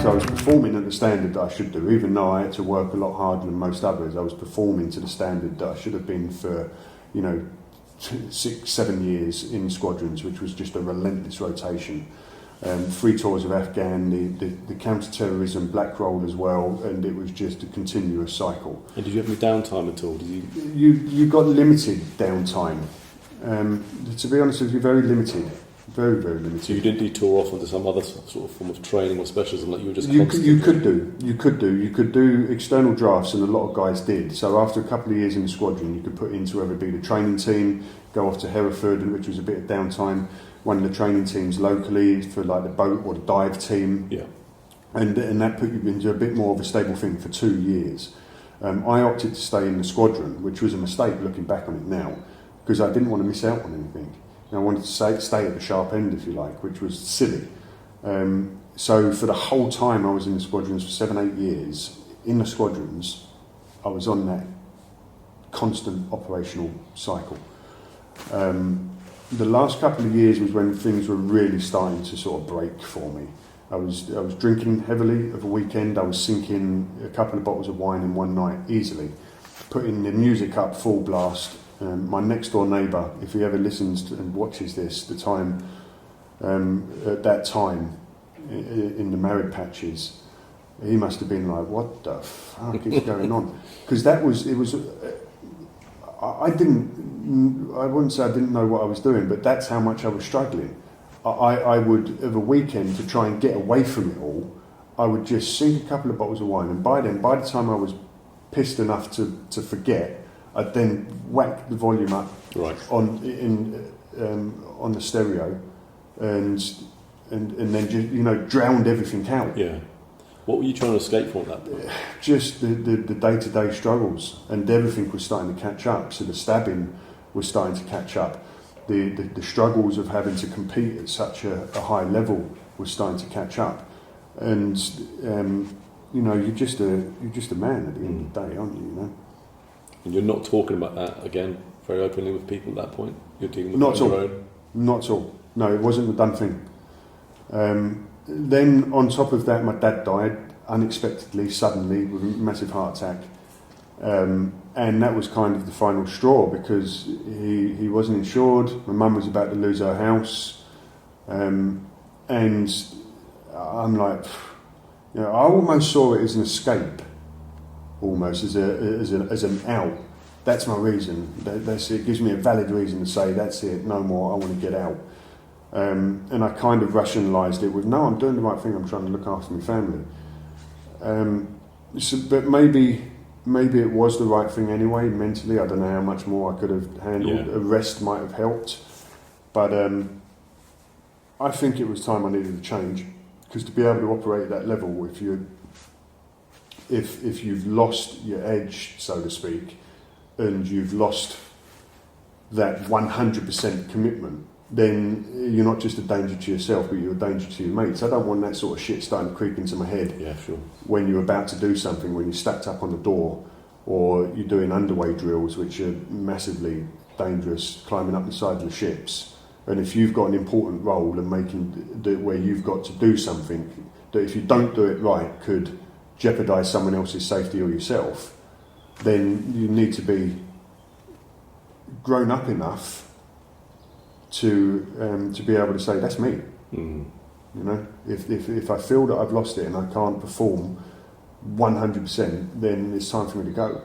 So I was performing at the standard that I should do, even though I had to work a lot harder than most others. I was performing to the standard that I should have been for, 6, 7 years in squadrons, which was just a relentless rotation. 3 tours of Afghan, the counter-terrorism black roll as well, and it was just a continuous cycle. And did you have any downtime at all? You got limited downtime. To be honest with you, very limited. Very, very limited. So you didn't detour off into some other sort of form of training or specialism, like you were just You could do external drafts, and a lot of guys did. So after a couple of years in the squadron, you could put into either be the training team, go off to Hereford, which was a bit of downtime, one of the training teams locally for like the boat or the dive team. Yeah. And that put you into a bit more of a stable thing for 2 years. I opted to stay in the squadron, which was a mistake looking back on it now, because I didn't want to miss out on anything. I wanted to stay at the sharp end, if you like, which was silly. So for the whole time I was in the squadrons for 7, 8 years, in the squadrons, I was on that constant operational cycle. The last couple of years was when things were really starting to sort of break for me. I was drinking heavily of a weekend. I was sinking a couple of bottles of wine in one night easily, putting the music up full blast. My next door neighbour, if he ever listens to and watches this, at that time in the married patches, he must have been like, "What the fuck is going on?" Because I wouldn't say I didn't know what I was doing, but that's how much I was struggling. I would, of a weekend, to try and get away from it all, I would just sink a couple of bottles of wine, and by the time I was pissed enough to forget, I'd then whack the volume up on the stereo, and then just drowned everything out. Yeah. What were you trying to escape from at that point? Just the day-to-day struggles, and everything was starting to catch up. So the stabbing was starting to catch up. The struggles of having to compete at such a high level was starting to catch up, and you're just a man at the end of the day, aren't you? And you're not talking about that again very openly with people at that point? You're dealing with Not it on your own? Not at all. No, it wasn't a done thing. Then on top of that, my dad died unexpectedly, suddenly, with a massive heart attack. And that was kind of the final straw, because he wasn't insured. My mum was about to lose her house. And I'm like, I almost saw it as an escape. Almost as an out. That's my reason. That's it. It gives me a valid reason to say, that's it, no more, I want to get out. And I kind of rationalised it with, no, I'm doing the right thing, I'm trying to look after my family. But maybe it was the right thing anyway, mentally. I don't know how much more I could have handled. Yeah. A rest might have helped. But I think it was time I needed to change, because to be able to operate at that level, if you've lost your edge, so to speak, and you've lost that 100% commitment, then you're not just a danger to yourself, but you're a danger to your mates. I don't want that sort of shit starting to creep into my head. Yeah, sure. When you're about to do something, when you're stacked up on the door, or you're doing underway drills, which are massively dangerous, climbing up the side of the ships. And if you've got an important role and where you've got to do something that, if you don't do it right, could jeopardise someone else's safety or yourself, then you need to be grown up enough to be able to say, that's me. If I feel that I've lost it and I can't perform 100%, then it's time for me to go.